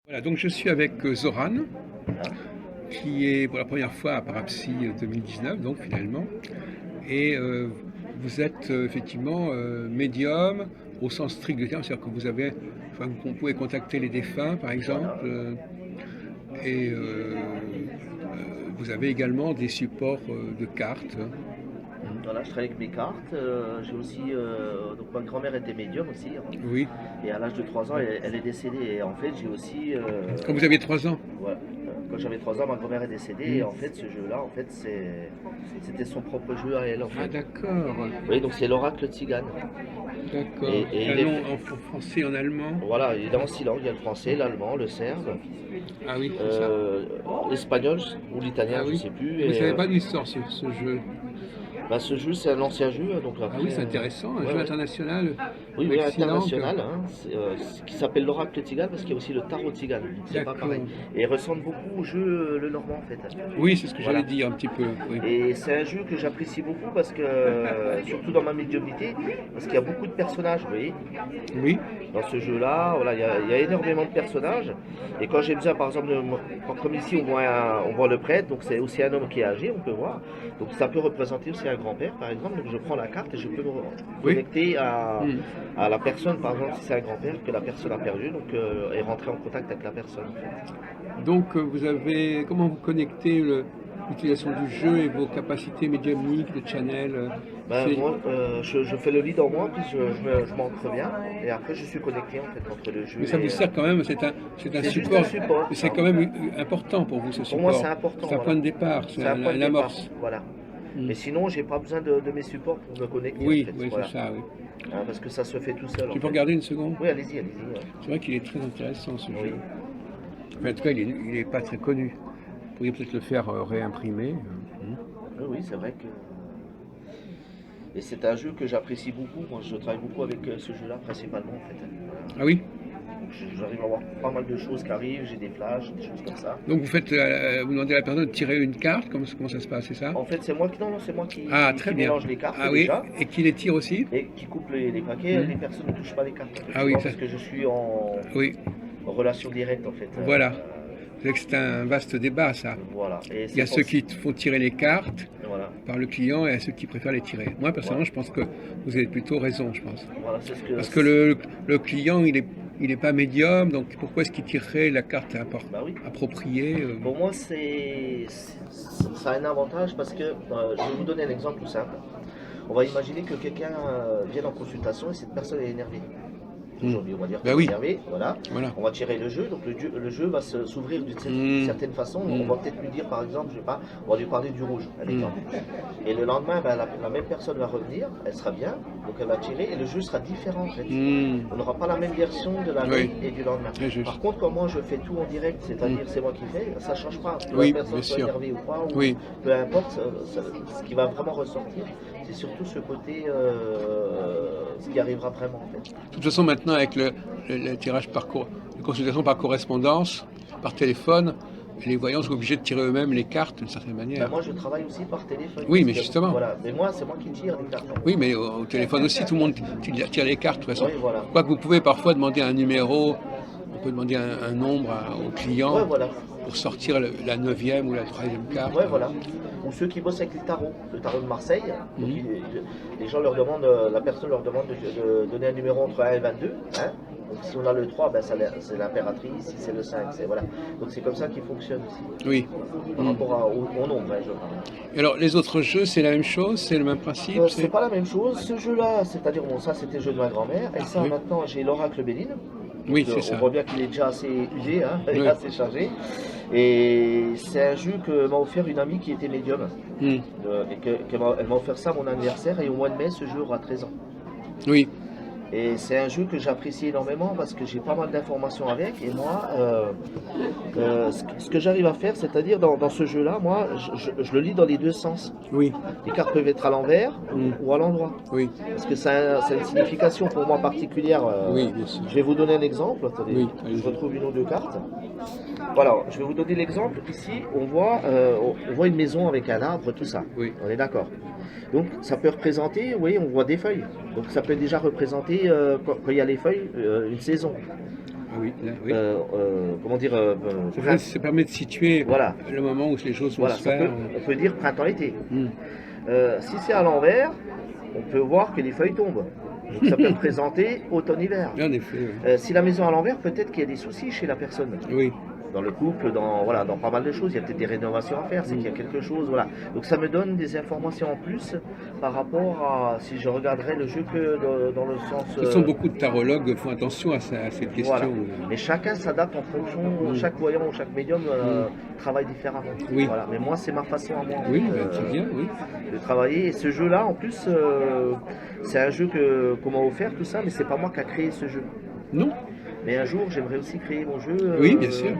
Voilà, donc je suis avec Zoran, qui est pour la première fois à Parapsy 2019, donc finalement. Et vous êtes effectivement médium au sens strict du terme, c'est-à-dire que vous avez, enfin, vous pouvez contacter les défunts, par exemple, Voilà. et vous avez également des supports de cartes. Voilà, je travaille avec mes cartes. J'ai aussi, donc ma grand-mère était médium aussi, hein. Oui, Et à l'âge de 3 ans, elle est décédée. Et en fait, j'ai aussi, quand vous aviez 3 ans. voilà, quand j'avais 3 ans, ma grand-mère est décédée. Et Hmm. en fait, ce jeu-là, en fait, c'était son propre jeu à elle, en Ah fait. d'accord, Oui, donc c'est l'oracle Tzigane. d'accord. Et C'est un il est nom fait, en français, en allemand. voilà, il est en 6 langues. Il y a le français, l'allemand, le serbe, Ah oui, c'est ça. l'espagnol ou l'italien, Ah je oui. sais plus. Et vous Et savez pas d'où il sort ce jeu? bah, ce jeu, c'est un ancien jeu, hein, donc Ah oui, après, c'est intéressant, un ouais, jeu ouais. international Oui, oui, avec 6 langues. international, hein, qui s'appelle l'oracle Tzigane parce qu'il y a aussi le tarot Tzigane. C'est pas pareil. D'accord. Et il ressemble beaucoup au jeu le normand en fait. Oui, c'est ce que j'allais Voilà. dire un petit peu. Oui. Et c'est un jeu que j'apprécie beaucoup parce que, surtout dans ma médiumnité, parce qu'il y a beaucoup de personnages, vous voyez. Oui, Dans ce jeu-là, voilà, il y a énormément de personnages. Et quand j'ai besoin, par exemple, comme ici, on voit le prêtre, donc c'est aussi un homme qui est âgé, on peut voir. Donc ça peut représenter aussi un grand-père, par exemple. Donc je prends la carte et je peux me oui. connecter Hmm. à la personne, par exemple, si c'est un grand-père que la personne a perdu, donc et rentrer en contact avec la personne, en fait. Donc vous avez comment vous connectez l'utilisation du jeu et vos capacités médiumniques de channel Ben, c'est moi, je fais le lead en moi, puis je m'ancre bien, et après je suis connecté en fait entre le jeu mais ça vous et. sert quand même, c'est un C'est juste un support, support, mais c'est hein. quand même important pour vous ce Pour moi, c'est support. important, C'est un voilà. point de départ, c'est C'est un point de une départ, amorce. voilà. Hmm. Mais sinon, j'ai pas besoin de mes supports pour me connecter, en Oui, fait, oui, c'est voilà. ça, oui. Hein, parce que ça se fait tout seul, en Tu peux fait. regarder une seconde? Oui, allez-y, allez-y. C'est vrai qu'il est très intéressant ce Oui, jeu. Enfin, en tout cas, il est pas très connu. Vous pourriez peut-être le faire réimprimer. oui, oui, c'est vrai que. Et c'est un jeu que j'apprécie beaucoup. Moi, je travaille beaucoup avec ce jeu-là, principalement, en fait. Ah oui? Donc, j'arrive à avoir pas mal de choses qui arrivent, j'ai des flashs, des choses comme ça. Donc vous demandez à la personne de tirer une carte, comment ça se passe, c'est ça? En fait, c'est moi qui, non, non, c'est moi Ah, très qui bien. mélange les cartes Ah oui, déjà et qui les tire aussi? et qui coupe les paquets. Hmm. Les personnes ne touchent pas les cartes, Ah oui, effectivement, ça, parce que je suis oui, en relation directe, en fait. voilà. C'est que c'est un vaste débat, ça. Voilà. Et Il y c'est a pour ceux ça. qui font tirer les cartes Voilà. par le client et ceux qui préfèrent les tirer. Moi, Voilà. personnellement, je pense que vous avez plutôt raison, je pense. Voilà, c'est ce que. Parce que le client, il est pas médium, donc pourquoi est-ce qu'il tirerait la carte Bah oui. appropriée Pour moi, ça a un avantage parce que je vais vous donner un exemple tout simple. On va imaginer que quelqu'un vienne en consultation et cette personne est énervée. Hmm. Aujourd'hui, on va dire Ben qu'elle est oui, énervée, voilà. voilà. On va tirer le jeu, donc le jeu va s'ouvrir d'une Hmm. certaine façon. On Hmm. va peut-être lui dire, par exemple, je sais pas, on va lui parler du rouge, un Hmm. exemple. Et le lendemain, ben, la même personne va revenir, elle sera bien, donc elle va tirer et le jeu sera différent en fait. Hmm. On n'aura pas la même version de la veille Oui, et du lendemain. très juste. Par contre, quand moi je fais tout en direct, c'est-à-dire Hmm. c'est moi qui fais, ça ne change pas. Que la Oui, personne bien soit sûr. énervée ou pas, ou Oui. peu importe, ce qui va vraiment ressortir, c'est surtout ce côté, ce qui arrivera vraiment en fait. De toute façon, maintenant, avec le tirage les consultations par correspondance, par téléphone, les voyants sont obligés de tirer eux-mêmes les cartes d'une certaine Ben, manière. moi je travaille aussi par téléphone Oui, parce mais que justement. voilà, mais moi c'est moi qui tire les cartes en Oui, fait. mais au téléphone aussi, tout le monde tire les cartes de toute façon. Oui, voilà. Quoique vous pouvez parfois demander un numéro, on peut demander un nombre au Ouais, client voilà. pour sortir la neuvième ou la troisième carte. Ouais, voilà. Ou ceux qui bossent avec le tarot de Marseille. Donc, Mhm. les gens leur demandent, la personne leur demande de donner un numéro entre 1 et 22. Hein. Donc, si on a le 3, ben, c'est l'impératrice. Si c'est le 5, c'est voilà. Donc, c'est comme ça qu'il fonctionne aussi. Oui. Par Mhm. rapport au nombre, hein, je parle. Et alors, les autres jeux, c'est la même chose, c'est le même principe, C'est pas la même chose. Ce jeu-là, c'est-à-dire, bon, ça c'était le jeu de ma grand-mère. Et ça, Oui, maintenant, j'ai l'oracle Béline. Donc, oui, c'est on ça. voit bien qu'il est déjà assez usé, hein, il Oui. est assez chargé. Et c'est un jeu que m'a offert une amie qui était médium. Mhm. Elle m'a offert ça à mon anniversaire et au mois de mai, ce jeu aura 13 ans. Oui. Et c'est un jeu que j'apprécie énormément parce que j'ai pas mal d'informations avec. Et moi, ce que j'arrive à faire, c'est-à-dire dans ce jeu-là, moi, je le lis dans les deux sens. Oui. Les cartes peuvent être à l'envers Mhm. ou à l'endroit. Oui. Parce que ça a une signification pour moi particulière. Oui, bien sûr. Je vais vous donner un exemple. Attendez, Oui, je allez-y. retrouve une ou deux cartes. Voilà, je vais vous donner l'exemple. Ici, on voit une maison avec un arbre, tout ça. Oui. On est d'accord. Donc, ça peut représenter, vous voyez, on voit des feuilles. Donc, ça peut déjà représenter, quand il y a les feuilles, une saison. oui, là, oui. Comment dire, Ça permet de situer voilà, le moment où les choses vont voilà, se faire. on peut dire printemps-été. Hmm. Si c'est à l'envers, on peut voir que les feuilles tombent. Donc ça peut représenter automne-hiver. En effet, oui. Si la maison est à l'envers, peut-être qu'il y a des soucis chez la personne. Oui. Dans le couple, voilà, dans pas mal de choses. Il y a peut-être des rénovations à faire, c'est qu'il y a quelque chose. Voilà. Donc ça me donne des informations en plus par rapport à si je regarderais le jeu que dans le sens. De toute façon, beaucoup de tarologues font attention à cette Voilà. question. Mais chacun s'adapte en fonction, chaque voyant ou chaque médium travaille différemment. Oui. Voilà. Mais moi, c'est ma façon à moi Oui, c'est bien, oui. de travailler. Et ce jeu-là, en plus, c'est un jeu qu'on m'a offert, tout ça, mais c'est pas moi qui a créé ce jeu. Non. Mais un jour, j'aimerais aussi créer mon jeu. Oui, bien sûr.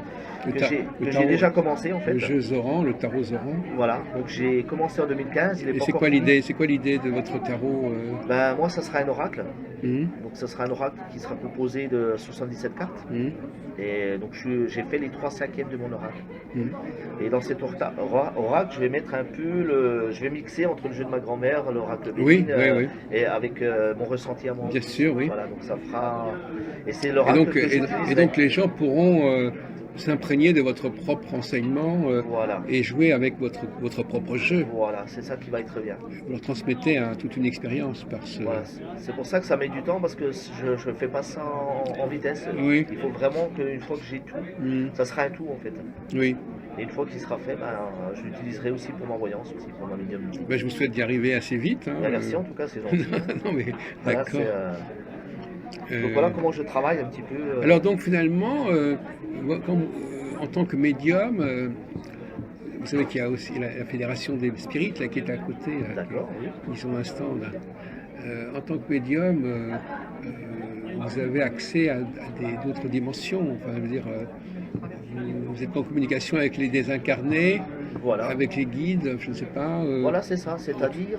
Que j'ai déjà commencé en fait. Le jeu Zoran, le tarot Zoran. Voilà, donc j'ai commencé en 2015. Et c'est quoi l'idée? C'est quoi l'idée de votre tarot? Ben, moi, ça sera un oracle. Mhm. Donc, ça sera un oracle qui sera composé de 77 cartes. Mhm. Et donc, j'ai fait les 3/5 de mon oracle. Mhm. Et dans cet oracle, je vais mettre un peu je vais mixer entre le jeu de ma grand-mère, l'oracle Oui, Béline, oui. et avec mon ressenti à moi. Bien sûr, oui. Voilà, donc ça fera. Et c'est l'oracle que j'utiliserai. Et donc les gens pourront s'imprégner de votre propre enseignement Voilà. et jouer avec votre propre jeu. Voilà, c'est ça qui va être bien. Vous leur transmettez toute une expérience par ce. Voilà, c'est pour ça que ça met du temps parce que je ne fais pas ça en vitesse. Oui. Il faut vraiment qu'une fois que j'ai tout, ça sera un tout en fait. Oui. Et une fois qu'il sera fait, je l'utiliserai aussi pour ma voyance, aussi pour ma médium. Ben, je vous souhaite d'y arriver assez vite. Hein. Merci en tout cas, c'est gentil. Non mais Voilà, d'accord. Donc voilà comment je travaille un petit peu. Alors donc finalement, en tant que médium, vous savez qu'il y a aussi la Fédération des Spirites là, qui est à côté, là, D'accord, oui. ils ont un stand. En tant que médium, vous avez accès à d'autres dimensions. Enfin, je veux dire, vous êtes en communication avec les désincarnés, Voilà. avec les guides, je ne sais pas. Voilà, c'est ça. C'est-à-dire,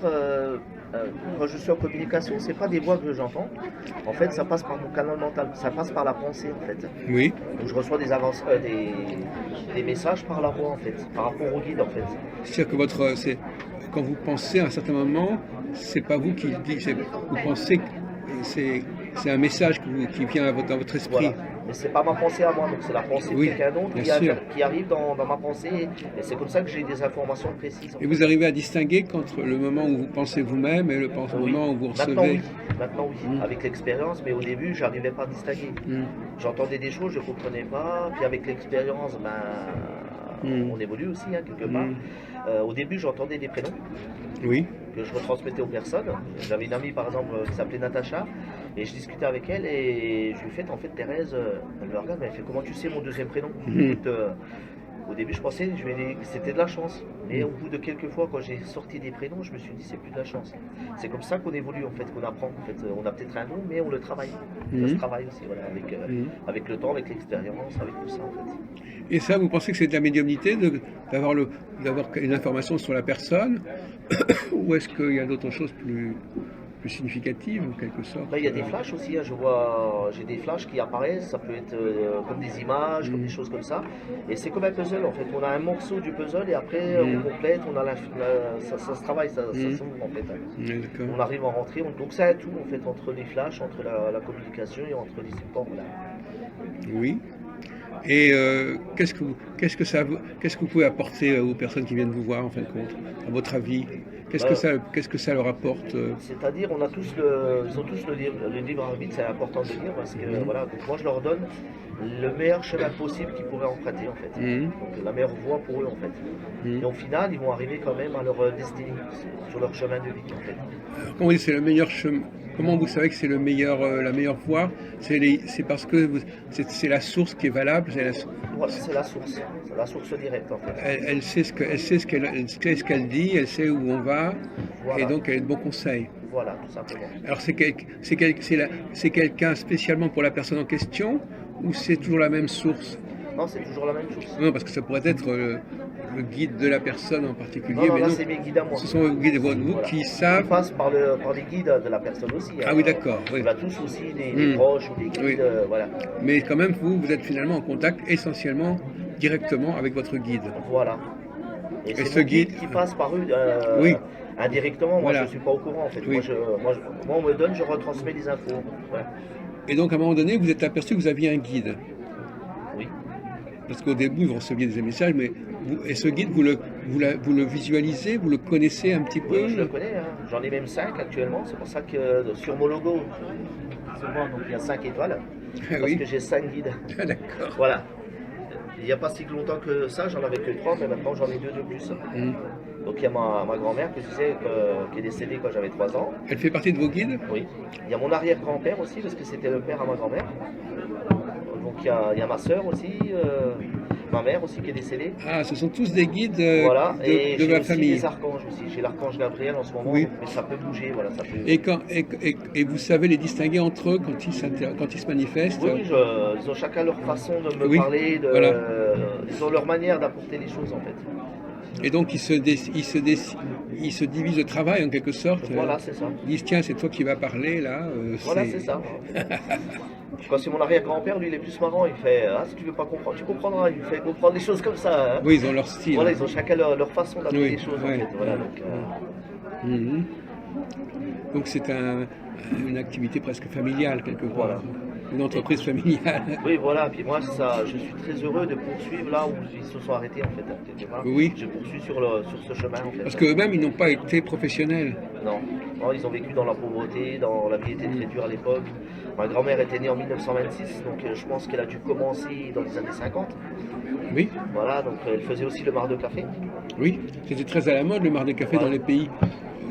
quand je suis en communication, c'est pas des voix que j'entends. En fait, ça passe par mon canal mental. Ça passe par la pensée, en fait. Oui. Donc, je reçois des messages par la voix, en fait, par rapport au guide, en fait. C'est-à-dire que quand vous pensez à un certain moment, c'est pas vous qui le dites, vous pensez que c'est un message qui vient dans votre esprit. Voilà. Mais c'est pas ma pensée à moi, donc c'est la pensée de quelqu'un d'autre qui arrive dans ma pensée, et c'est comme ça que j'ai des informations précises. Et vous arrivez à distinguer entre le moment où vous pensez vous-même et le moment où vous recevez. Maintenant oui, avec l'expérience, mais au début j'arrivais pas à distinguer. J'entendais des choses, je comprenais pas, puis avec l'expérience, on évolue aussi quelque part. Au début j'entendais des prénoms. Oui. Que je retransmettais aux personnes. J'avais une amie par exemple qui s'appelait Natacha et je discutais avec elle et je lui ai fait en fait Thérèse, elle me regarde, elle fait comment tu sais mon deuxième prénom? Au début je pensais que c'était de la chance, mais au bout de quelques fois quand j'ai sorti des prénoms je me suis dit c'est plus de la chance. C'est comme ça qu'on évolue en fait, qu'on apprend en fait. On a peut-être un nom mais on le travaille. Ça se travaille aussi voilà, avec le temps, avec l'expérience, avec tout ça en fait. Et ça, vous pensez que c'est de la médiumnité d'avoir une information sur la personne ou est-ce qu'il y a d'autres choses plus significatives en quelque sorte? Il y a des flashs aussi, hein. J'ai des flashs qui apparaissent, ça peut être comme des images, comme des choses comme ça. Et c'est comme un puzzle en fait, on a un morceau du puzzle et après on complète, ça se travaille, ça s'ouvre en fait. On arrive à rentrer, donc c'est un tout en fait, entre les flashs, entre la communication et entre les supports. Voilà. Oui. Et qu'est-ce que vous pouvez apporter aux personnes qui viennent vous voir en fin de compte, à votre avis? Qu'est-ce que ça leur apporte? C'est-à-dire, ils ont tous le libre arbitre, c'est important de le dire parce que voilà, donc moi je leur donne le meilleur chemin possible qu'ils pourraient emprunter en fait. Donc la meilleure voie pour eux en fait. Et au final, ils vont arriver quand même à leur destinée, sur leur chemin de vie en fait. Comment c'est le meilleur chemin? Comment vous savez que c'est la meilleure voie? C'est parce que c'est la source qui est valable. Voilà, c'est la source directe en fait. Elle sait ce qu'elle dit, elle sait où on va, et donc elle a de bons conseils. Voilà, tout simplement. Alors c'est quelqu'un spécialement pour la personne en question, ou c'est toujours la même source? Non, c'est toujours la même chose. Non, parce que ça pourrait être le guide de la personne en particulier. Non, là, c'est mes guides à moi. Ce sont les guides de vous qui savent. On passe par les guides de la personne aussi. Ah oui, d'accord. Oui. On a tous aussi des proches ou des guides. Voilà. Mais quand même, vous êtes finalement en contact essentiellement directement avec votre guide. Voilà. Et c'est ce mon guide qui passe par eux indirectement. Moi, je ne suis pas au courant en fait. Moi, on me donne, je retransmets les infos. Voilà. Et donc, à un moment donné, vous êtes aperçu que vous aviez un guide. Oui. Parce qu'au début, vous receviez des messages, mais et ce guide, vous le visualisez, vous le connaissez un petit peu? Oui, je le connais, hein. J'en ai même 5 actuellement. C'est pour ça que sur mon logo, souvent, donc, il y a 5 étoiles. Ah Parce oui, que j'ai 5 guides. ah, d'accord. Voilà. Il n'y a pas si longtemps que ça, j'en avais que 3, mais maintenant j'en ai 2 de plus. Mm. Donc il y a ma grand-mère que je disais, qui est décédée quand j'avais 3 ans. Elle fait partie de vos guides? Oui. Il y a mon arrière-grand-père aussi, parce que c'était le père à ma grand-mère. Donc il y a ma soeur aussi, ma mère aussi qui est décédée. Ah, ce sont tous des guides Voilà, et de j'ai ma aussi famille. des archanges aussi. J'ai l'archange Gabriel en ce moment, Oui. mais ça peut bouger, voilà, ça peut... Et vous savez les distinguer entre eux quand ils se manifestent? Oui, oui, ils ont chacun leur façon de me Oui, parler, voilà. ils ont leur manière d'apporter les choses en fait. Et donc ils se divisent le travail en quelque sorte. Voilà, c'est ça. Ils disent tiens, c'est toi qui vas parler là. Voilà, c'est ça. Quand c'est mon arrière-grand-père, lui, il est plus marrant. Il fait ah, si tu veux pas comprendre, tu comprendras. Il me fait comprendre les choses comme ça. Hein. Oui, ils ont leur style. Voilà, ils ont chacun leur façon d'appeler Oui, les choses ouais. en fait. Voilà, donc, Mhm. Donc c'est une activité presque familiale quelque part. Voilà. Une entreprise familiale. oui, voilà. Puis moi, ça, je suis très heureux de poursuivre là où ils se sont arrêtés en fait. Quelque part. Oui. Je poursuis sur ce chemin en fait. Parce qu'eux-mêmes, ils n'ont pas été professionnels. Non. Non, ils ont vécu dans la pauvreté, la vie était très dure à l'époque. Ma grand-mère était née en 1926, donc je pense qu'elle a dû commencer dans les années 50. Oui, Voilà, donc elle faisait aussi le marc de café. oui. C'était très à la mode le marc de café Voilà. dans les pays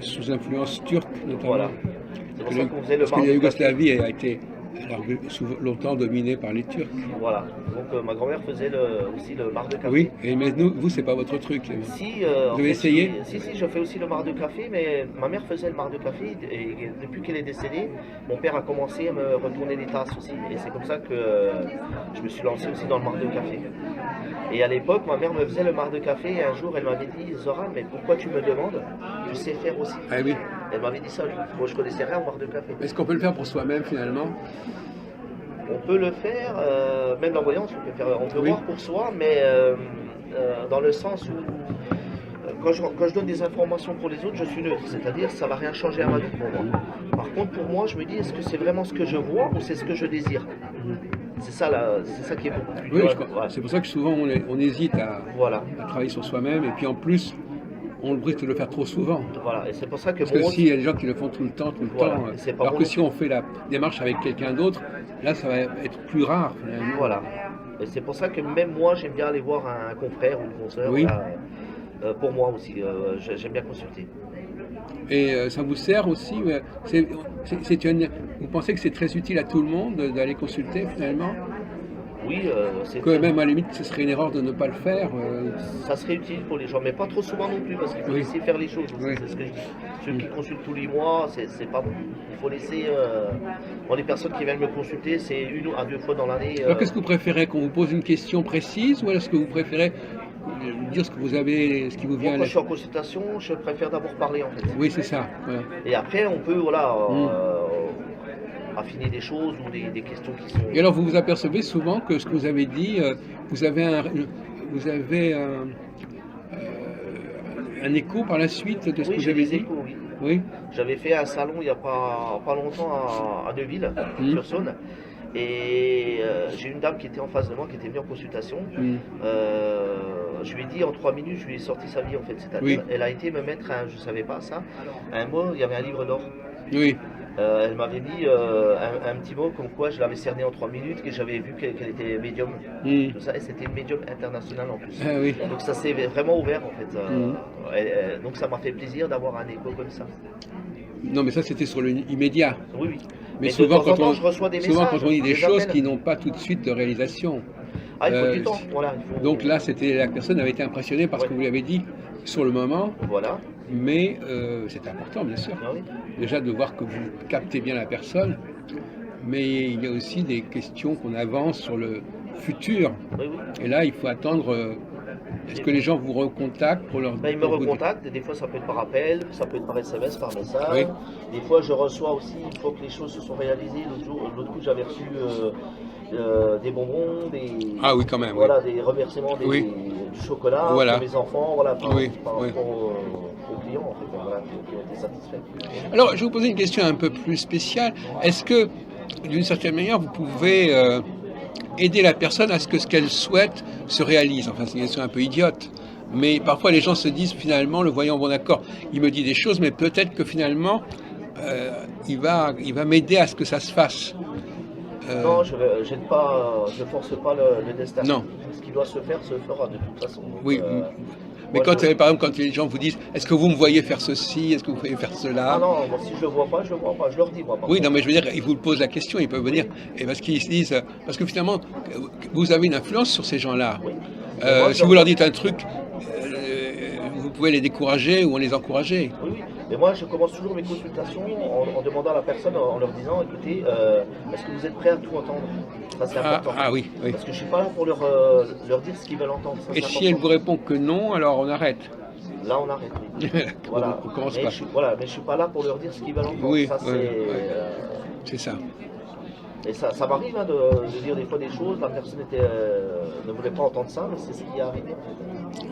sous influence turque notamment. Voilà. C'est pour ça qu'on faisait le Parce que marc la de café. Yougoslavie a été longtemps dominée par les Turcs. Voilà. Donc ma grand-mère faisait aussi le marc de café. Oui, mais vous, c'est pas votre truc. Si, Vous en avez fait, essayé? si, je fais aussi le marc de café, mais ma mère faisait le marc de café et depuis qu'elle est décédée, mon père a commencé à me retourner les tasses aussi. Et c'est comme ça que je me suis lancé aussi dans le marc de café. Et à l'époque, ma mère me faisait le marc de café et un jour, elle m'avait dit Zoran, mais pourquoi tu me demandes? Je sais faire aussi. Ah oui. Elle m'avait dit ça. Moi, je connaissais rien au marc de café. Est-ce qu'on peut le faire pour soi-même finalement? On peut le faire, même la voyance, on peut Oui. voir pour soi, mais dans le sens où quand je donne des informations pour les autres, je suis neutre, c'est-à-dire ça ne va rien changer à ma vie pour moi. Par contre, pour moi, je me dis, est-ce que c'est vraiment ce que je vois ou c'est ce que je désire? C'est ça qui est beaucoup plus Oui, dur. je crois. Voilà. C'est pour ça que souvent on hésite Voilà. à travailler sur soi-même et puis en plus on risque de le faire trop souvent. Voilà. Et c'est pour ça que Parce que mon s'il y a des gens qui le font tout le temps, Voilà. temps, Et c'est pas alors mon- que si on fait la démarche avec quelqu'un d'autre, là ça va être plus rare finalement. Voilà. Et c'est pour ça que même moi, j'aime bien aller voir un confrère ou une consoeur. Oui. Voilà. Pour moi aussi, j'aime bien consulter. Et ça vous sert aussi, vous pensez que c'est très utile à tout le monde d'aller consulter finalement? Oui, c'est Que même à la limite ce serait une erreur de ne pas le faire. ça serait utile pour les gens, mais pas trop souvent non plus, parce qu'il faut Oui. laisser faire les choses. Oui. C'est ce que je dis. Ceux qui consultent tous les mois, c'est pas bon. Il faut laisser. Les personnes qui viennent me consulter, c'est 1 à 2 fois dans l'année. Alors qu'est-ce que vous préférez, qu'on vous pose une question précise ou est-ce que vous préférez dire ce que vous avez, ce qui vous Moi, vient à quand la... je suis en consultation, je préfère d'abord parler en fait. Oui, c'est ça. Voilà. Et après, on peut affiner des choses ou des questions qui sont. Et alors vous vous apercevez souvent que ce que vous avez dit, vous avez un écho par la suite de ce Oui, que vous j'ai avez des dit? échos, oui. Oui. J'avais fait un salon il n'y a pas longtemps à Neuville, sur Saône. Et j'ai une dame qui était en face de moi, qui était venue en consultation. Je lui ai dit en 3 minutes, je lui ai sorti sa vie en fait. C'est-à-dire, elle a été me mettre, je ne savais pas ça, un mot, il y avait un livre d'or. Oui. Elle m'avait mis un petit mot comme quoi je l'avais cerné en 3 minutes, que j'avais vu qu'elle était médium. Tout ça, et c'était une médium internationale en plus. Ah oui. Donc ça s'est vraiment ouvert en fait. Donc ça m'a fait plaisir d'avoir un écho comme ça. Non, mais ça c'était sur le immédiat. Oui, oui. Mais de souvent, temps en temps, je reçois des souvent messages, quand on dit des choses appels. qui n'ont pas tout de suite de réalisation. Ah, il faut du temps. Voilà, Donc là, la personne avait été impressionnée par ce que vous lui avez dit sur le moment. Voilà. Mais c'est important, bien sûr. Ah oui. Déjà de voir que vous captez bien la personne, mais il y a aussi des questions qu'on avance sur le futur. Oui, oui. Et là, il faut attendre. Est-ce que les gens vous recontactent pour leur Ben, ils me recontactent, des fois ça peut être par appel, ça peut être par SMS, par message. Oui. Des fois je reçois aussi, une fois que les choses se sont réalisées, l'autre coup j'avais reçu des bonbons, Ah oui, quand même. voilà, des remerciements, Oui. du chocolat Voilà. pour mes enfants, voilà, par Oui, rapport oui. aux clients en fait, voilà, qui ont été satisfaits. Alors, je vais vous poser une question un peu plus spéciale. Est-ce que d'une certaine manière, vous pouvez aider la personne à ce que ce qu'elle souhaite se réalise. Enfin, c'est une question un peu idiote. Mais parfois, les gens se disent finalement, le voyant, bon d'accord, il me dit des choses, mais peut-être que finalement, il va m'aider à ce que ça se fasse. Non, j'aide pas, je force pas le destin. Non, Ce qui doit se faire se fera de toute façon. Donc, oui. Mais moi, quand, par exemple, quand les gens vous disent, est-ce que vous me voyez faire ceci, est-ce que vous voyez faire Ah cela? non, moi, si je le vois pas, je le vois pas. Je leur dis moi. Par Oui, contre. non, mais je veux dire, ils vous posent la question, ils peuvent venir, et parce qu'ils se disent, parce que finalement, vous avez une influence sur ces gens-là. Oui. Mais moi, je Si vous leur leur dites un truc, vous pouvez les décourager ou les encourager. Oui, oui. Mais moi, je commence toujours mes consultations en demandant à la personne, en leur disant, écoutez, est-ce que vous êtes prêt à tout entendre? Ça, c'est important. Ah oui, oui. Parce que je suis pas là pour leur dire ce qu'ils veulent entendre. Ça, Et c'est si elle important. vous répond que non, alors on arrête. Là, on arrête. Oui. Voilà. On commence Mais pas. mais je suis pas là pour leur dire ce qu'ils veulent entendre. Oui, Ça, oui, c'est. oui. C'est ça. Et ça m'arrive hein, de dire des fois des choses. La personne ne voulait pas entendre ça, mais c'est ce qui est arrivé.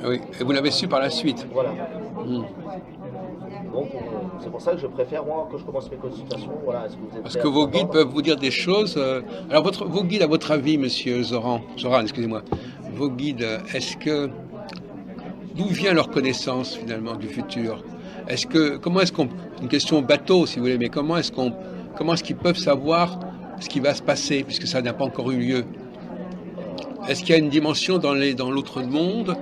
Oui. Et vous l'avez su par la suite. Voilà. Hmm. Donc, c'est pour ça que je préfère, moi, quand je commence mes consultations, voilà, est-ce que vous êtes Parce prêt que à vos tout guides entendre? peuvent vous dire des choses. Alors, vos guides, à votre avis, monsieur Zoran, excusez-moi, vos guides, d'où vient leur connaissance finalement du futur? Comment est-ce qu'on, une question bateau si vous voulez, mais comment est-ce qu'ils peuvent savoir ce qui va se passer puisque ça n'a pas encore eu lieu? Est-ce qu'il y a une dimension dans l'autre monde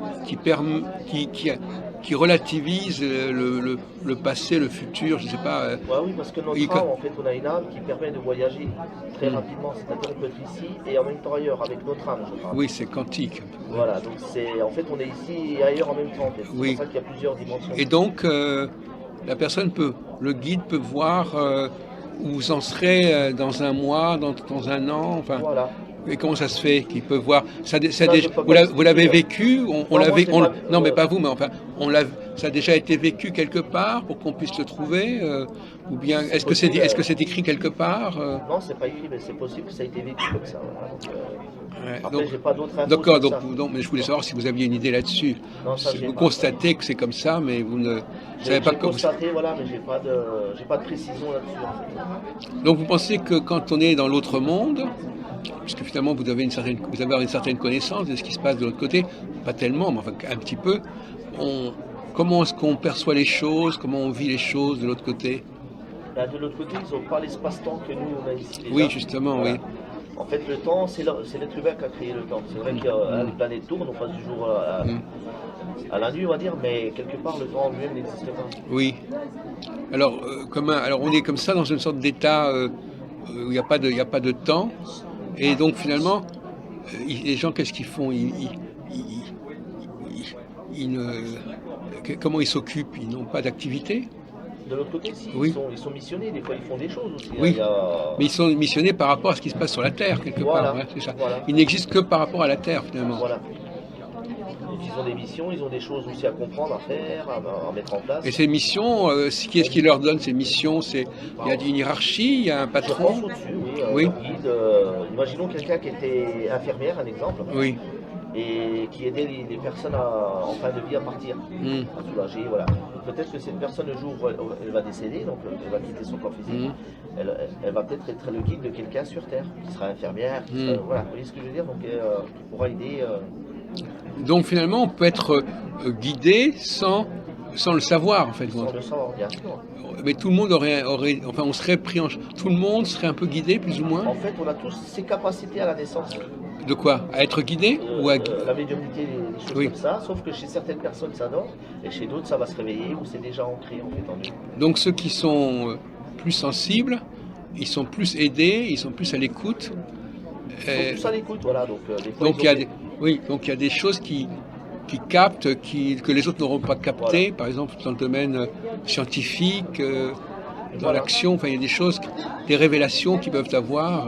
qui relativise le passé, le futur, je ne sais pas. Ouais, oui, parce que notre âme, en fait, on a une âme qui permet de voyager très rapidement. C'est-à-dire qu'on peut être ici et en même temps ailleurs, avec notre âme, je parle. Oui, c'est quantique. Voilà, donc en fait, on est ici et ailleurs en même temps. En fait. C'est Oui. pour ça qu'il y a plusieurs dimensions. Et donc, le guide peut voir où vous en serez dans un mois, dans un an, enfin. Voilà. Et comment ça se fait qu'ils peuvent voir ça, Je peux vous pas l'avez expliquer. vécu Non, moi, je l'ai pas- non, mais pas vous, mais enfin, ça a déjà été vécu quelque part pour qu'on puisse le trouver ou bien C'est est-ce que c'est possible, est-ce que c'est écrit quelque part Non, c'est pas écrit, mais c'est possible que ça ait été vécu comme ça. Voilà. Donc, Ouais, après, donc, j'ai pas d'autres infos d'accord, sur ça. mais je voulais savoir si vous aviez une idée là-dessus. Non, ça, j'ai Vous pas. constatez que c'est comme ça, mais vous ne savez J'ai pas que constaté, voilà, mais j'ai pas de précision là-dessus. En fait. Donc vous pensez que quand on est dans l'autre monde, puisque finalement vous avez une certaine connaissance de ce qui se passe de l'autre côté, pas tellement, mais enfin un petit peu, comment est-ce qu'on perçoit les choses, comment on vit les choses de l'autre côté? Là, de l'autre côté, ils n'ont pas l'espace-temps que nous, on a ici. Déjà. Oui, justement, Voilà. oui. En fait, le temps, c'est l'être humain qui a créé le temps. C'est vrai que la planète tourne, on passe du jour à la nuit, on va dire, mais quelque part, le temps lui-même n'existe pas. Oui. Alors, alors on est comme ça dans une sorte d'état où il y a pas de temps, et donc finalement, les gens, qu'est-ce qu'ils font? Comment ils s'occupent? Ils n'ont pas d'activité? De l'autre côté, si, Oui. ils sont missionnés, des fois ils font des choses aussi. Oui. Il y a- Mais ils sont missionnés par rapport à ce qui se passe sur la Terre, quelque Voilà, part. Ouais, c'est ça. voilà. Ils n'existent que par rapport à la Terre, finalement. Voilà. Donc ils ont des missions, ils ont des choses aussi à comprendre, à faire, à mettre en place. Et ces missions, qui est-ce qui leur donne ces missions? Il y a une hiérarchie, il y a un Je pense patron? au-dessus, oui. Oui. Leur guide, imaginons quelqu'un qui était infirmière, un exemple, Oui. et qui aidait les personnes en fin de vie à partir, Mm. à soulager. Voilà. Peut-être que cette personne, le jour où elle va décéder, donc elle va quitter son corps physique, elle va peut-être être le guide de quelqu'un sur Terre, qui sera infirmière. Voilà, vous voyez ce que je veux dire? Donc qui pourra aider. Donc finalement, on peut être guidé sans le savoir, en fait. Sans le savoir, bien sûr. Mais tout le monde enfin, on serait pris tout le monde serait un peu guidé, plus ou moins. En fait, on a tous ces capacités à la naissance. De quoi? À être guidé ou à... La médiumnité, des choses Oui. comme ça, sauf que chez certaines personnes ça dort, et chez d'autres ça va se réveiller ou c'est déjà ancré en fait en eux. Donc ceux qui sont plus sensibles, ils sont plus aidés, ils sont plus à l'écoute. Ils sont tous à l'écoute, voilà. Donc, des fois, Donc ils il y a ont donc il y a des choses qui captent, que les autres n'auront pas captées, par exemple dans le domaine scientifique, dans Voilà. l'action, enfin il y a des choses, des révélations qu'ils peuvent avoir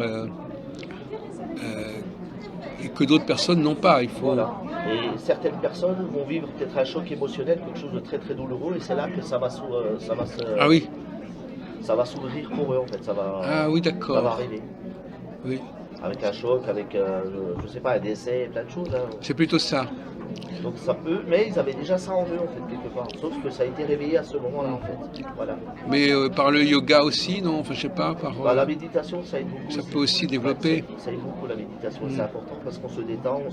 et que d'autres personnes n'ont pas. Il faut... Voilà. Et certaines personnes vont vivre peut-être un choc émotionnel, quelque chose de très très douloureux, et c'est là que Ah oui, ça va s'ouvrir pour eux en fait. ah oui, Ça va d'accord. arriver. Oui, Avec un choc, avec je sais pas, un décès, plein de choses. Hein. c'est plutôt ça. Donc ça peut, mais ils avaient déjà ça en eux en fait quelque part. Sauf que ça a été réveillé à ce moment-là en fait. Voilà. Mais par le yoga aussi, non? Enfin, je sais pas, par, Bah, la méditation, ça aide beaucoup. ça peut aussi développer. Ça aide beaucoup la méditation. Mm. C'est important parce qu'on se détend, on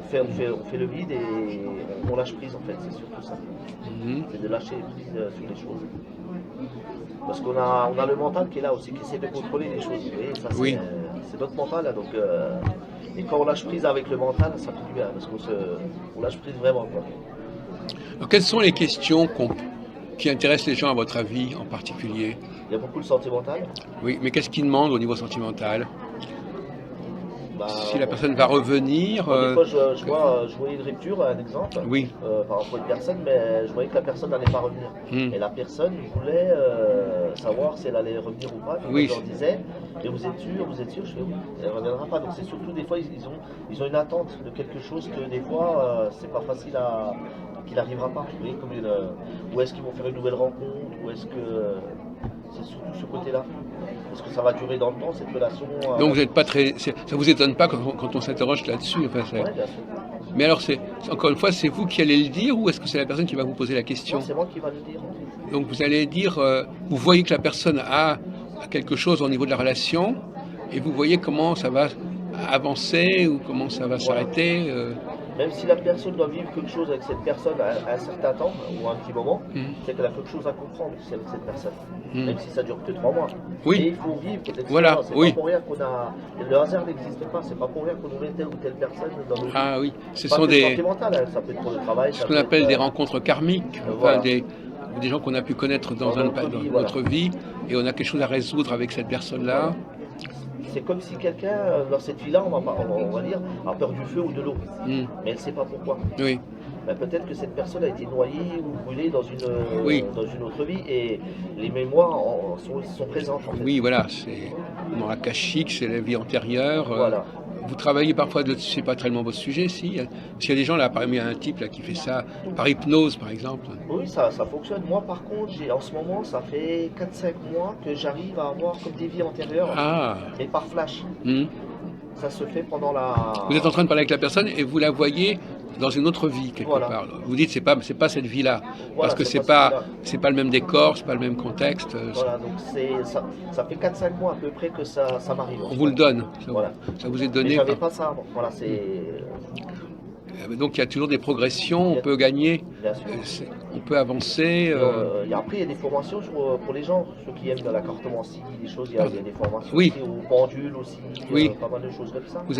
fait le vide et on lâche prise en fait. C'est surtout ça. Mhm. C'est de lâcher prise sur les choses. Parce on a le mental qui est là aussi, qui essaie de contrôler les choses. Vous voyez, ça Oui. c'est notre mental là, donc. Et quand on lâche prise avec le mental, ça fait du bien parce on lâche prise vraiment. Quoi. Alors, quelles sont les questions qui intéressent les gens à votre avis en particulier? Il y a beaucoup de sentimental. Oui, mais qu'est-ce qu'ils demandent au niveau sentimental? Bah, Si la personne va revenir, des fois, je voyais une rupture, un exemple, oui. par rapport à une personne, mais je voyais que la personne n'allait pas revenir. Mm. Et la personne voulait savoir si elle allait revenir ou pas. Donc Oui. je leur disais, et vous êtes sûr? Je fais oui, elle ne reviendra pas. Donc c'est surtout des fois, ils ont une attente de quelque chose que des fois, c'est pas facile qu'il n'arrivera pas. Vous voyez, comme où est-ce qu'ils vont faire une nouvelle rencontre, ou est-ce que c'est surtout ce côté-là. Est-ce que ça va durer dans le temps, cette relation Donc vous n'êtes pas très, ça vous étonne pas quand on s'interroge là-dessus. Enfin, Ouais, bien sûr. mais alors, encore une fois, c'est vous qui allez le dire ou est-ce que c'est la personne qui va vous poser la question? Non, c'est moi qui va le dire. En fait. Donc vous allez dire, vous voyez que la personne a quelque chose au niveau de la relation et vous voyez comment ça va avancer ou comment ça va s'arrêter. Même si la personne doit vivre quelque chose avec cette personne à un certain temps ou à un petit moment, c'est qu'elle a quelque chose à comprendre aussi avec cette personne. Même si ça dure que 3 mois. Oui. Et il faut vivre cette expérience. Voilà, C'est oui. pas pour rien qu'on a. Le hasard n'existe pas. C'est pas pour rien qu'on nous met telle ou telle personne dans nos vies. Ah oui, ce Pas sont que des, sentimental, hein. Ça peut être pour le travail. ce qu'on appelle des rencontres karmiques, voilà. enfin, des gens qu'on a pu connaître dans notre vie et on a quelque chose à résoudre avec cette personne-là. C'est comme si quelqu'un, dans cette vie-là, on va dire, a peur du feu ou de l'eau. Mais elle ne sait pas pourquoi. Oui. Ben, peut-être que cette personne a été noyée ou brûlée dans une autre vie et les mémoires sont présentes. En fait. Oui, voilà, c'est dans akashique, c'est la vie antérieure. Voilà. Vous travaillez parfois, c'est pas tellement votre sujet, si. Parce qu'il y a des gens là, par exemple, il y a un type là qui fait ça par hypnose, par exemple. Oui, ça fonctionne. Moi, par contre, en ce moment, ça fait 4-5 mois que j'arrive à avoir comme des vies antérieures, Ah. et par flash. Ça se fait pendant la. Vous êtes en train de parler avec la personne et vous la voyez dans une autre vie quelque part. Vous dites c'est pas cette vie-là parce que c'est pas le même décor, c'est pas le même contexte. Voilà, donc ça fait 4-5 mois à peu près que ça m'arrive. On vous le donne. Ça vous est donné. Mais j'avais pas ça avant. Voilà, c'est. Donc il y a toujours des progressions, on peut gagner, on peut avancer. Après, il y a des formations pour les gens, ceux qui aiment la cartomancie, des choses, il y a des formations oui. aussi, au pendule aussi, oui. Pas mal de choses comme ça. Vous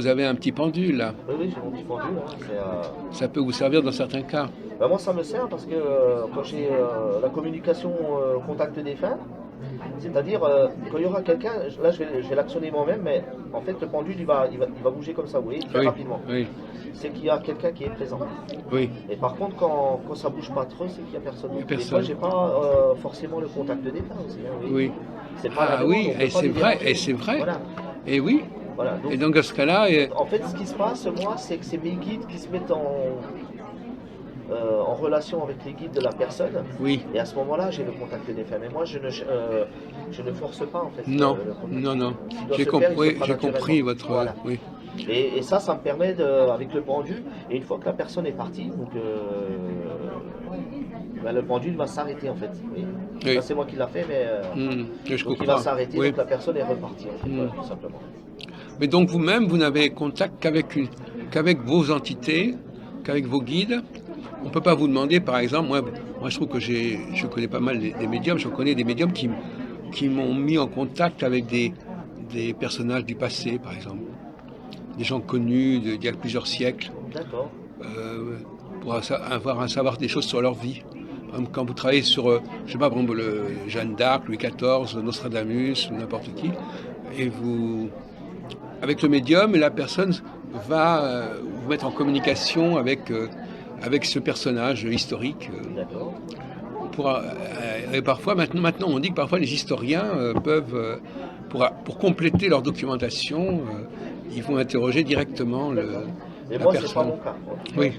avez un petit pendule là. Oui, j'ai mon petit pendule. Hein, ça peut vous servir dans certains cas. Ben, moi, ça me sert parce que quand j'ai la communication contact défunt, c'est-à-dire quand il y aura quelqu'un, là je vais l'actionner moi-même, mais en fait le pendule il va bouger comme ça, vous voyez, très rapidement. Oui. C'est qu'il y a quelqu'un qui est présent. Oui. Et par contre quand ça bouge pas trop, c'est qu'il y a personne. Des fois j'ai pas forcément le contact défunt aussi. Hein, oui. C'est pas oui, et c'est vrai, Voilà. Et oui. Voilà, donc, et donc dans ce cas-là. En fait ce qui se passe, moi, c'est que c'est mes guides qui se mettent en relation avec les guides de la personne. Oui. Et à ce moment-là, j'ai le contact défunt. Mais moi, je ne force pas en fait. Non. J'ai compris votre. Voilà. Oui. Et ça me permet avec le pendule. Et une fois que la personne est partie, donc le pendule va s'arrêter en fait. Oui. Ça, c'est moi qui l'a fait, mais donc il va s'arrêter. Donc la personne est repartie en fait, tout simplement. Mais donc vous-même, vous n'avez contact qu'avec vos entités, qu'avec vos guides. On ne peut pas vous demander, par exemple, moi je trouve que je connais pas mal des médiums, je connais des médiums qui m'ont mis en contact avec des personnages du passé, par exemple. Des gens connus d'il y a plusieurs siècles. D'accord. Pour savoir des choses sur leur vie. Quand vous travaillez sur, je sais pas, par exemple, Jeanne d'Arc, Louis XIV, Nostradamus, n'importe qui, et avec le médium, la personne va vous mettre en communication avec ce personnage historique. D'accord. Et parfois, maintenant, on dit que parfois les historiens peuvent, pour compléter leur documentation, ils vont interroger directement la moi, personne. c'est pas mon cas. Oui.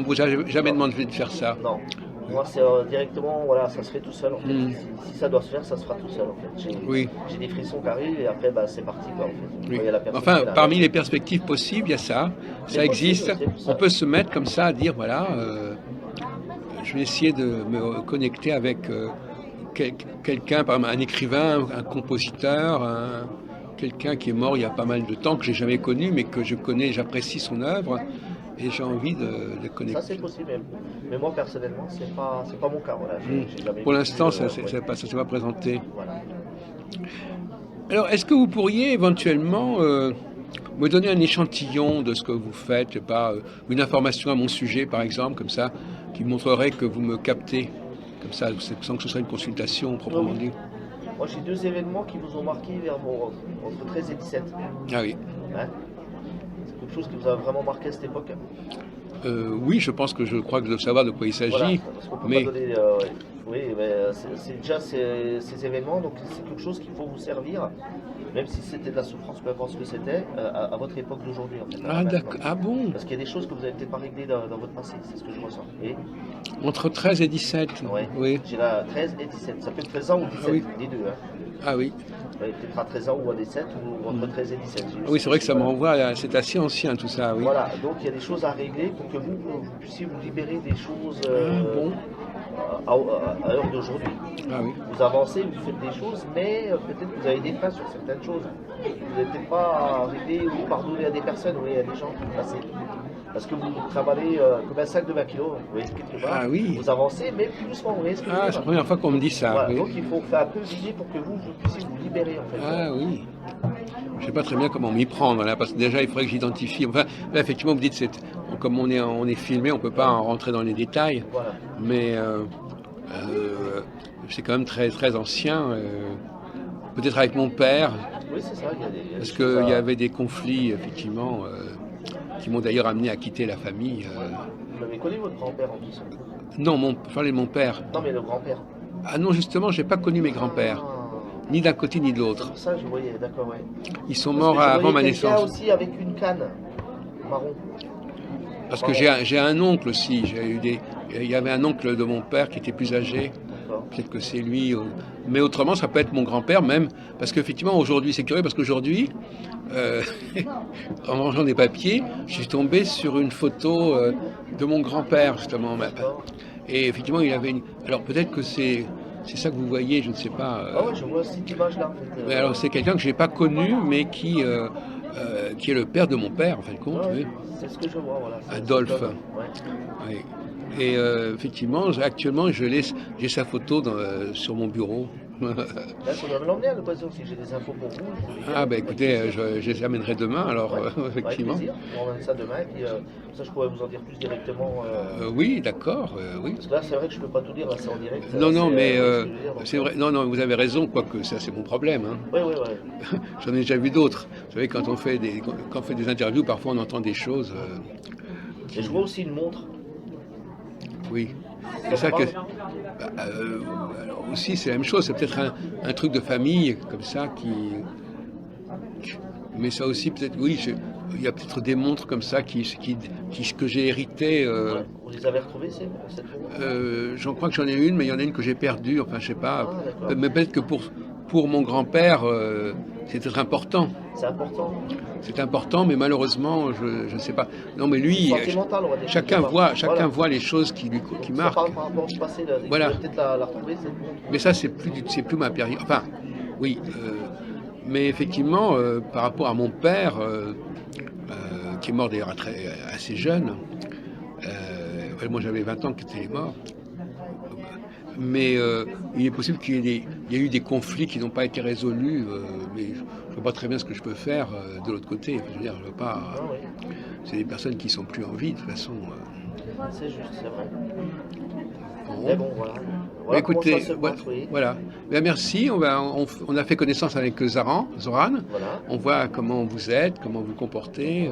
Vous n'avez jamais demandé de faire ça. Non. Moi, c'est directement, voilà, ça se fait tout seul en fait. Hmm. Si ça doit se faire, ça se fera tout seul en fait. Oui, J'ai des frissons qui arrivent et après, bah, c'est parti quoi en fait. Quand oui. il y a la personne qui Enfin, est là. parmi les perspectives possibles, il y a ça. C'est Ça possible, existe. c'est pour On ça. peut se mettre comme ça à dire, voilà, je vais essayer de me connecter avec quelqu'un, par exemple un écrivain, un compositeur, quelqu'un qui est mort il y a pas mal de temps, que j'ai jamais connu, mais que je connais, j'apprécie son œuvre, et j'ai envie de Ça, c'est connecter. possible. Mais moi, personnellement, c'est pas mon cas. Voilà, Hmm. j'ai jamais Pour vécu. l'instant, ça Ouais, ne s'est pas présenté. voilà. Alors, est-ce que vous pourriez éventuellement me donner un échantillon de ce que vous faites, je sais pas, une information à mon sujet, par exemple, comme ça, qui montrerait que vous me captez, comme ça, sans que ce soit une consultation proprement dit. Moi, j'ai deux événements qui vous ont marqué entre 13 et 17. Ah oui. Hein, c'est quelque chose qui vous a vraiment marqué à cette époque. Oui, je pense que je crois que je dois savoir de quoi il Voilà, s'agit, parce qu'on peut mais pas donner. Oui, mais c'est déjà ces événements, donc c'est quelque chose qu'il faut vous servir, même si c'était de la souffrance, peu importe ce que c'était, à votre époque d'aujourd'hui en fait. ah Maintenant. d'accord, ah bon, Parce qu'il y a des choses que vous n'avez peut-être pas réglées dans votre passé, c'est ce que je ressens. Et entre 13 et 17, ouais, oui, j'ai la 13 et 17. Ça peut être 13 ans ou 17, ah oui, les deux. Hein. ah oui, Ouais, peut-être à 13 ans ou à 17 ou entre 13 et 17. ah oui, c'est vrai que ça me Voilà. renvoie, c'est assez ancien tout ça, oui. Voilà, donc il y a des choses à régler pour que vous puissiez vous libérer des choses Ah bon, à l'heure d'aujourd'hui. ah oui, Vous avancez, vous faites des choses, mais peut-être que vous avez des freins sur certaines choses. Vous n'avez peut-être pas arrivé ou pardonner à des personnes, oui, à des gens qui passent. Parce que vous travaillez comme un sac de 20 kilos, vous voyez, quelque part. ah oui, Vous avancez, mais plus doucement, vous voyez ce que je veux ah dire. c'est la première fois qu'on me dit ça, Voilà, oui. donc il faut faire un peu vider pour que vous puissiez vous libérer en fait. Ah oui. Je sais pas très bien comment m'y prendre là, parce que déjà il faudrait que j'identifie. Enfin, là effectivement vous dites comme on est filmé, on peut pas en rentrer dans les détails, Voilà. mais c'est quand même très très ancien. Peut-être avec mon père, Oui, c'est ça, il y a des parce choses qu'il y à... avait des conflits effectivement qui m'ont d'ailleurs amené à quitter la famille. Vous l'avez connu votre grand-père en plus. Non, je parlais de mon père. Non, mais le grand-père. Ah non, justement, j'ai pas connu mes grands-pères, Ah, ni d'un côté ni de c'est l'autre. pour ça que je voyais, d'accord, ouais. Ils sont Parce morts que je avant ma voyais quelqu'un naissance. aussi avec une canne marron. Parce que j'ai un oncle aussi. Il y avait un oncle de mon père qui était plus âgé. D'accord. Peut-être que c'est lui. Mais autrement, ça peut être mon grand-père même. Parce qu'effectivement, aujourd'hui, c'est curieux parce qu'aujourd'hui, euh, en mangeant des papiers, je suis tombé sur une photo de mon grand-père, justement. D'accord. Et effectivement, il avait une. Alors peut-être que c'est ça que vous voyez, je ne sais pas. Ah ouais, je vois cette image-là en fait. Mais alors, c'est quelqu'un que je n'ai pas connu, mais qui est le père de mon père, en fin de compte. Ouais, Oui. c'est ce que je vois, voilà. Adolphe. Ouais. Oui. Et effectivement, actuellement, j'ai sa photo sur mon bureau. Là, on doit me l'emmener à l'occasion si j'ai des infos pour vous. Je vous les Ah, donne, ben avec écoutez, plaisir. je les amènerai demain, alors Ouais, avec effectivement. plaisir. On emmène ça demain et puis comme ça je pourrais vous en dire plus directement. Oui, d'accord, oui. Parce que là, c'est vrai que je peux pas tout dire, là c'est en direct. Non, non, mais vous voyez ce que je veux dire, donc, c'est vrai. Non, non, vous avez raison, quoique ça, c'est mon problème. Hein. Oui, oui, oui. J'en ai déjà vu d'autres. Vous savez, quand on fait des interviews, parfois on entend des choses. Et je vois aussi une montre. Oui. Ça C'est ça vous que. parle Alors aussi, c'est la même chose. C'est peut-être un truc de famille comme ça mais ça aussi, peut-être, oui, il y a peut-être des montres comme ça que j'ai hérité. Ouais. Vous les avez retrouvées, cette montre J'en crois que j'en ai une, mais il y en a une que j'ai perdue. Enfin, je sais pas. Ah, d'accord. Mais peut-être que pour mon grand-père, c'est peut-être important. C'est important. C'est important, mais malheureusement, je ne sais pas. Non, mais lui, Sentimental, on va dire. chacun Voilà. voit les choses qui Ça marquent. parle par rapport au passé, là. Voilà. Vous pouvez peut-être la retrouver, cette montre. Mais ça, c'est plus ma période. Enfin, oui. Mais effectivement, par rapport à mon père, qui est mort d'ailleurs assez jeune, moi j'avais 20 ans quand il est mort, mais il est possible qu'il y ait eu des conflits qui n'ont pas été résolus, mais je ne vois pas très bien ce que je peux faire de l'autre côté. Je veux dire, je veux pas. Ah oui, C'est des personnes qui sont plus en vie de toute façon. c'est juste, c'est vrai. Bon. Mais bon, voilà. Voilà comment Écoutez, ça se passe, oui. voilà. Ben, merci. On a fait connaissance avec Zoran. Voilà. On voit comment vous êtes, comment vous comportez,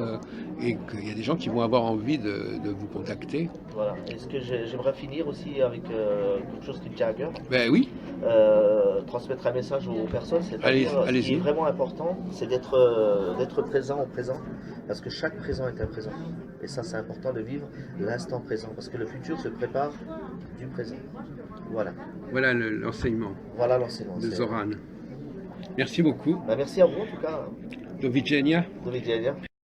et qu'il y a des gens qui vont avoir envie de vous contacter. Voilà. Est-ce que j'aimerais finir aussi avec quelque chose qui me tient à cœur? Ben oui. transmettre un message aux personnes, Allez, c'est-à-dire ce qui est allez-y. vraiment important, c'est d'être présent au présent, parce que chaque présent est un présent. Et ça, c'est important de vivre l'instant présent, parce que le futur se prépare du présent. Voilà, Voilà l'enseignement voilà l'enseignement. de Zoran. Merci beaucoup. Bah, merci à vous en tout cas, Do widzenia. Dovidiania.